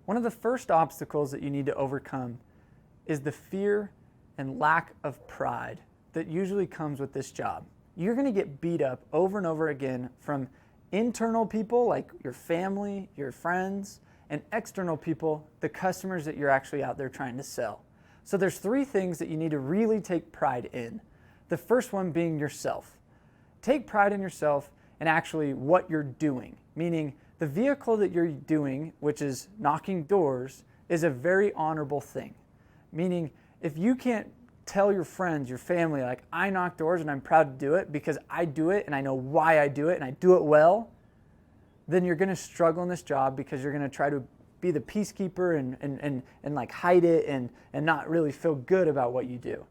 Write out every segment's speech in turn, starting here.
One of the first obstacles that you need to overcome is the fear and lack of pride that usually comes with this job. You're going to get beat up over and over again from internal people like your family, your friends, and external people, the customers that you're actually out there trying to sell. So there's three things that you need to really take pride in. The first one being yourself. Take pride in yourself and actually what you're doing, meaning the vehicle that you're doing, which is knocking doors, is a very honorable thing. Meaning if you can't tell your friends, your family, like, I knock doors and I'm proud to do it because I do it and I know why I do it and I do it well, then you're going to struggle in this job because you're going to try to be the peacekeeper and like hide it and not really feel good about what you do.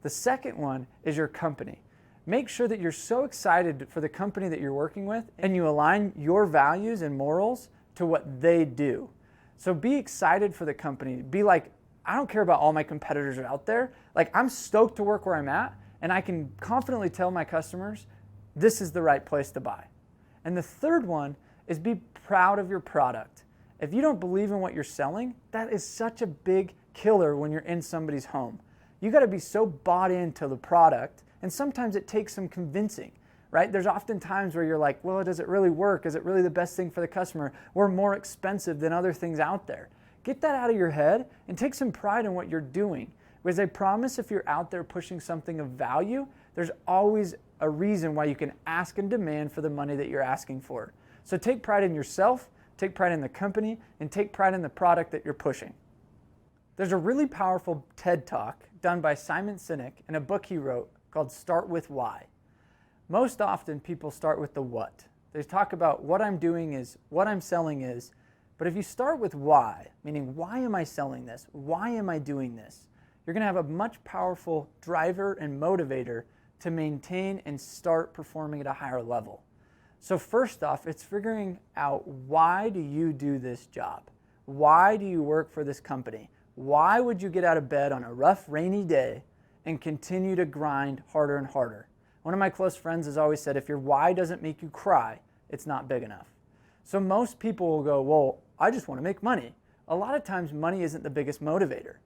The second one is your company. Make sure that you're so excited for the company that you're working with and you align your values and morals to what they do. So be excited for the company. Be like, I don't care about all my competitors are out there. Like, I'm stoked to work where I'm at, and I can confidently tell my customers, this is the right place to buy. And the third one is be proud of your product. If you don't believe in what you're selling, that is such a big killer when you're in somebody's home. You got to be so bought into the product, and sometimes it takes some convincing, right? There's often times where you're like, well, does it really work? Is it really the best thing for the customer? We're more expensive than other things out there. Get that out of your head and take some pride in what you're doing. Because I promise if you're out there pushing something of value, there's always a reason why you can ask and demand for the money that you're asking for. So take pride in yourself, take pride in the company, and take pride in the product that you're pushing. There's a really powerful TED Talk done by Simon Sinek in a book he wrote called Start With Why. Most often people start with the what. They talk about what I'm doing is, what I'm selling is, but if you start with why, meaning why am I selling this? Why am I doing this? You're going to have a much powerful driver and motivator to maintain and start performing at a higher level. So first off, it's figuring out, why do you do this job? Why do you work for this company? Why would you get out of bed on a rough, rainy day and continue to grind harder and harder? One of my close friends has always said, if your why doesn't make you cry, it's not big enough. So most people will go, well, I just want to make money. A lot of times money isn't the biggest motivator.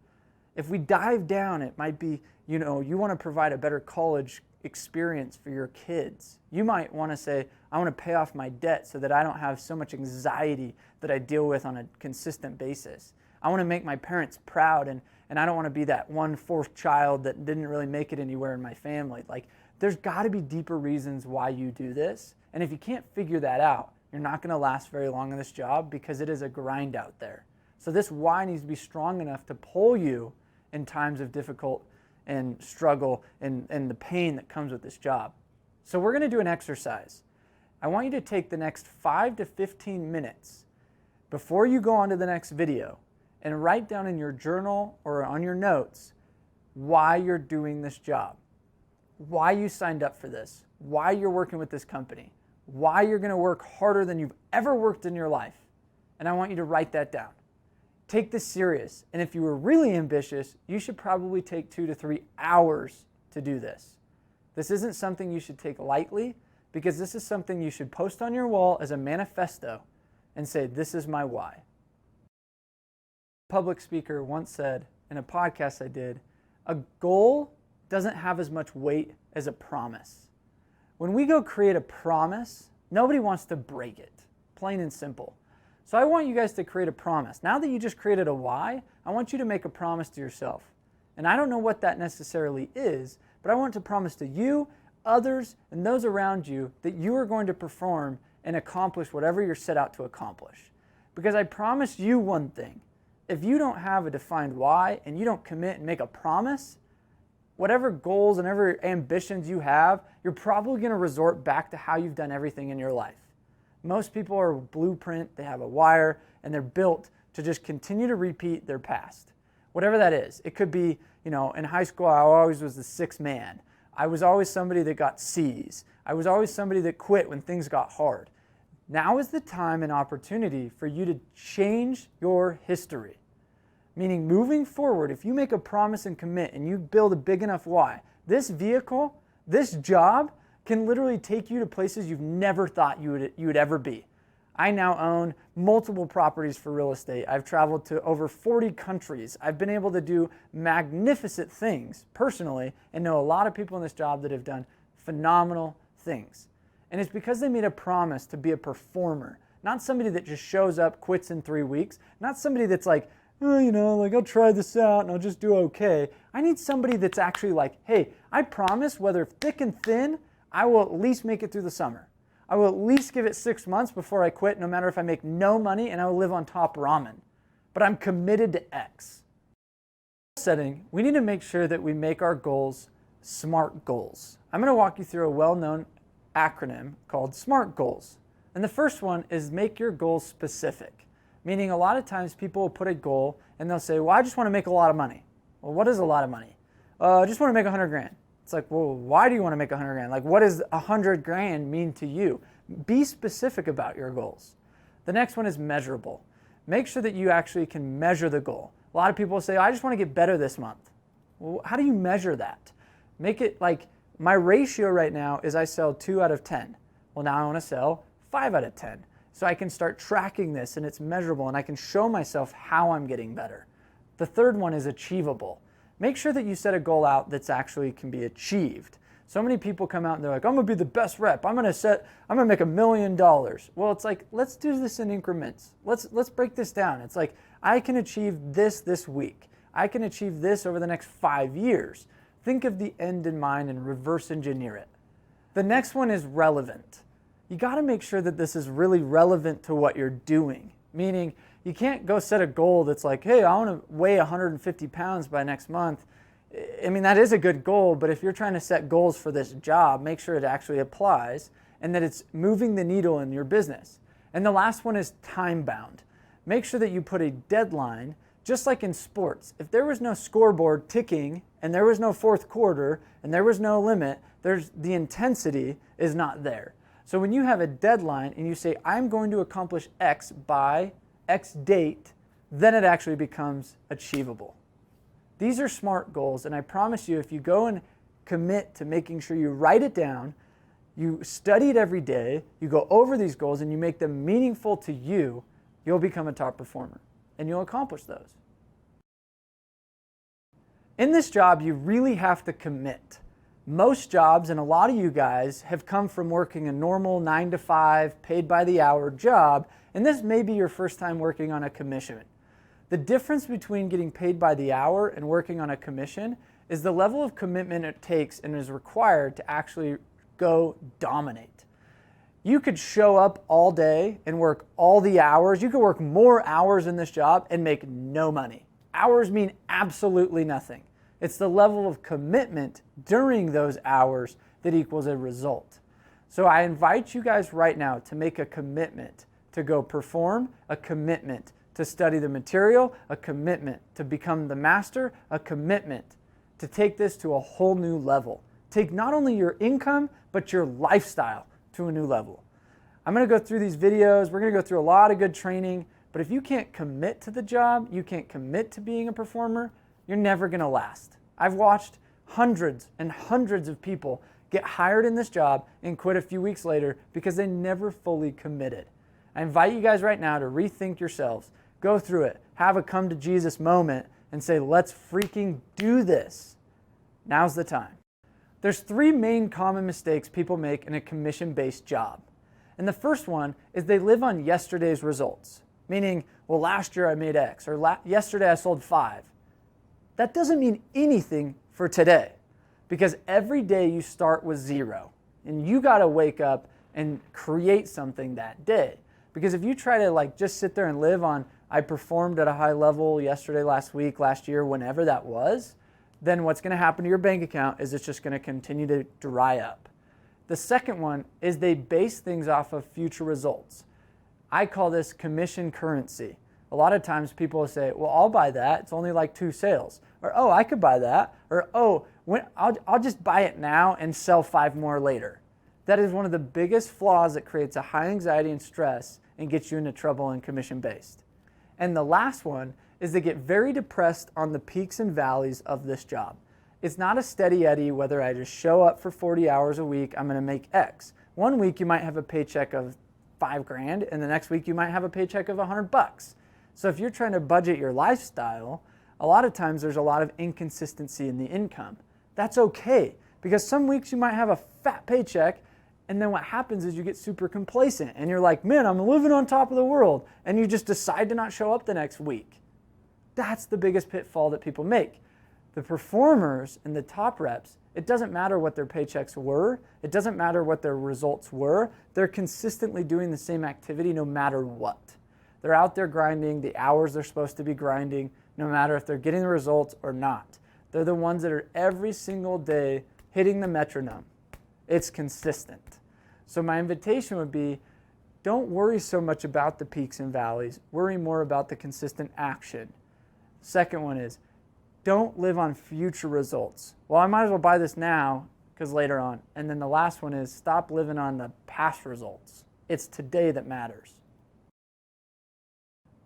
If we dive down, it might be, you want to provide a better college experience for your kids. You might want to say, I want to pay off my debt so that I don't have so much anxiety that I deal with on a consistent basis. I want to make my parents proud, and I don't want to be that one fourth child that didn't really make it anywhere in my family. Like, there's got to be deeper reasons why you do this. And if you can't figure that out, you're not going to last very long in this job because it is a grind out there. So this why needs to be strong enough to pull you in times of difficult and struggle and the pain that comes with this job. So we're going to do an exercise. I want you to take the next 5 to 15 minutes before you go on to the next video and write down in your journal or on your notes why you're doing this job, why you signed up for this, why you're working with this company, why you're going to work harder than you've ever worked in your life. And I want you to write that down. Take this serious. And if you were really ambitious, you should probably take 2 to 3 hours to do this. This isn't something you should take lightly, because this is something you should post on your wall as a manifesto and say, this is my why. A public speaker once said in a podcast I did, a goal doesn't have as much weight as a promise. When we go create a promise, nobody wants to break it, plain and simple. So I want you guys to create a promise. Now that you just created a why, I want you to make a promise to yourself. And I don't know what that necessarily is, but I want to promise to you, others, and those around you that you are going to perform and accomplish whatever you're set out to accomplish. Because I promise you one thing, if you don't have a defined why and you don't commit and make a promise, whatever goals and whatever ambitions you have, you're probably going to resort back to how you've done everything in your life. Most people are a blueprint, they have a wire, and they're built to just continue to repeat their past. Whatever that is. It could be, in high school, I always was the sixth man. I was always somebody that got C's. I was always somebody that quit when things got hard. Now is the time and opportunity for you to change your history. Meaning, moving forward, if you make a promise and commit and you build a big enough why, this vehicle, this job can literally take you to places you've never thought you would ever be. I now own multiple properties for real estate. I've traveled to over 40 countries. I've been able to do magnificent things personally and know a lot of people in this job that have done phenomenal things. And it's because they made a promise to be a performer, not somebody that just shows up, quits in 3 weeks, not somebody that's like, oh, I'll try this out and I'll just do okay. I need somebody that's actually like, hey, I promise whether thick and thin, I will at least make it through the summer. I will at least give it 6 months before I quit, no matter if I make no money, and I will live on top ramen. But I'm committed to X. Setting, we need to make sure that we make our goals SMART goals. I'm going to walk you through a well-known acronym called SMART goals. And the first one is make your goals specific. Meaning a lot of times people will put a goal and they'll say, well, I just want to make a lot of money. Well, what is a lot of money? I just want to make 100 grand. It's like, well, why do you want to make 100 grand? Like, what does 100 grand mean to you? Be specific about your goals. The next one is measurable. Make sure that you actually can measure the goal. A lot of people say, I just want to get better this month. Well, how do you measure that? Make it like, my ratio right now is I sell 2 out of 10. Well, now I want to sell 5 out of 10. So I can start tracking this and it's measurable and I can show myself how I'm getting better. The third one is achievable. Make sure that you set a goal out that's actually can be achieved. So many people come out and they're like, I'm gonna be the best rep. I'm gonna make $1 million. Well, it's like, let's do this in increments. Let's break this down. It's like, I can achieve this week. I can achieve this over the next 5 years. Think of the end in mind and reverse engineer it. The next one is relevant. You gotta make sure that this is really relevant to what you're doing. Meaning, you can't go set a goal that's like, hey, I want to weigh 150 pounds by next month. I mean, that is a good goal, but if you're trying to set goals for this job, make sure it actually applies and that it's moving the needle in your business. And the last one is time bound. Make sure that you put a deadline, just like in sports. If there was no scoreboard ticking and there was no fourth quarter and there was no limit, the intensity is not there. So when you have a deadline and you say, I'm going to accomplish X by X date, then it actually becomes achievable. These are SMART goals, and I promise you, if you go and commit to making sure you write it down, you study it every day, you go over these goals, and you make them meaningful to you, you'll become a top performer, and you'll accomplish those. In this job, you really have to commit. Most jobs, and a lot of you guys, have come from working a normal 9-to-5, paid by the hour job, and this may be your first time working on a commission. The difference between getting paid by the hour and working on a commission is the level of commitment it takes and is required to actually go dominate. You could show up all day and work all the hours. You could work more hours in this job and make no money. Hours mean absolutely nothing. It's the level of commitment during those hours that equals a result. So I invite you guys right now to make a commitment to go perform, a commitment to study the material, a commitment to become the master, a commitment to take this to a whole new level. Take not only your income, but your lifestyle to a new level. I'm going to go through these videos. We're going to go through a lot of good training, but if you can't commit to the job, you can't commit to being a performer, you're never going to last. I've watched hundreds and hundreds of people get hired in this job and quit a few weeks later because they never fully committed. I invite you guys right now to rethink yourselves, go through it, have a come to Jesus moment and say, let's freaking do this. Now's the time. There's 3 main common mistakes people make in a commission-based job. And the first one is they live on yesterday's results, meaning, well, last year I made X, or yesterday I sold 5. That doesn't mean anything for today, because every day you start with 0, and you got to wake up and create something that day. Because if you try to just sit there and live on, I performed at a high level yesterday, last week, last year, whenever that was, then what's going to happen to your bank account is it's just going to continue to dry up. The second one is they base things off of future results. I call this commission currency. A lot of times people will say, well, I'll buy that. It's only like 2 sales. Or, oh, I could buy that. Or, oh, I'll just buy it now and sell 5 more later. That is one of the biggest flaws that creates a high anxiety and stress and gets you into trouble in commission-based. And the last one is they get very depressed on the peaks and valleys of this job. It's not a steady eddy whether I just show up for 40 hours a week, I'm going to make X. One week you might have a paycheck of $5,000, and the next week you might have a paycheck of $100. So if you're trying to budget your lifestyle, a lot of times there's a lot of inconsistency in the income. That's okay, because some weeks you might have a fat paycheck, and then what happens is you get super complacent and you're like, man, I'm living on top of the world, and you just decide to not show up the next week. That's the biggest pitfall that people make. The performers and the top reps, it doesn't matter what their paychecks were, it doesn't matter what their results were, they're consistently doing the same activity no matter what. They're out there grinding the hours they're supposed to be grinding, no matter if they're getting the results or not. They're the ones that are every single day hitting the metronome. It's consistent. So my invitation would be, don't worry so much about the peaks and valleys, worry more about the consistent action. Second one is, don't live on future results. Well, I might as well buy this now because later on. And then the last one is, stop living on the past results. It's today that matters.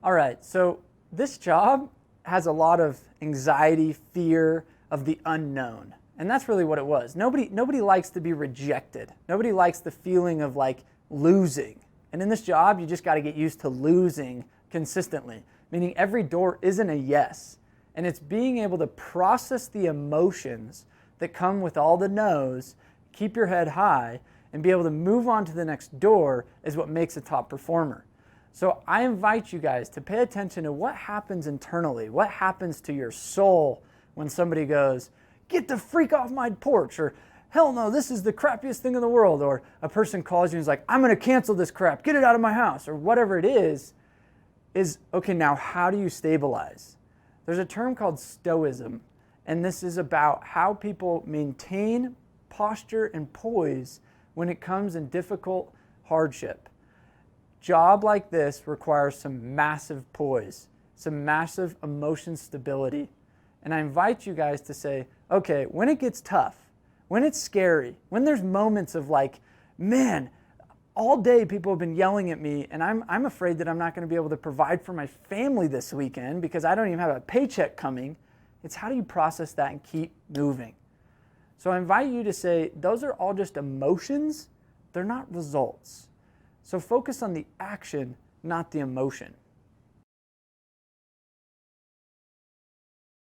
All right, so this job has a lot of anxiety, fear of the unknown. And that's really what it was. Nobody likes to be rejected. Nobody likes the feeling of like losing. And in this job, you just got to get used to losing consistently, meaning every door isn't a yes. And it's being able to process the emotions that come with all the no's, keep your head high, and be able to move on to the next door is what makes a top performer. So I invite you guys to pay attention to what happens internally, what happens to your soul when somebody goes, get the freak off my porch, or hell no, this is the crappiest thing in the world, or a person calls you and is like, I'm going to cancel this crap, get it out of my house, or whatever it is, okay, now how do you stabilize? There's a term called stoicism, and this is about how people maintain posture and poise when it comes in difficult hardship. Job like this requires some massive poise, some massive emotion stability. And I invite you guys to say, okay, when it gets tough, when it's scary, when there's moments of like, man, all day people have been yelling at me and I'm afraid that I'm not going to be able to provide for my family this weekend because I don't even have a paycheck coming. It's how do you process that and keep moving? So I invite you to say, those are all just emotions. They're not results. So focus on the action, not the emotion.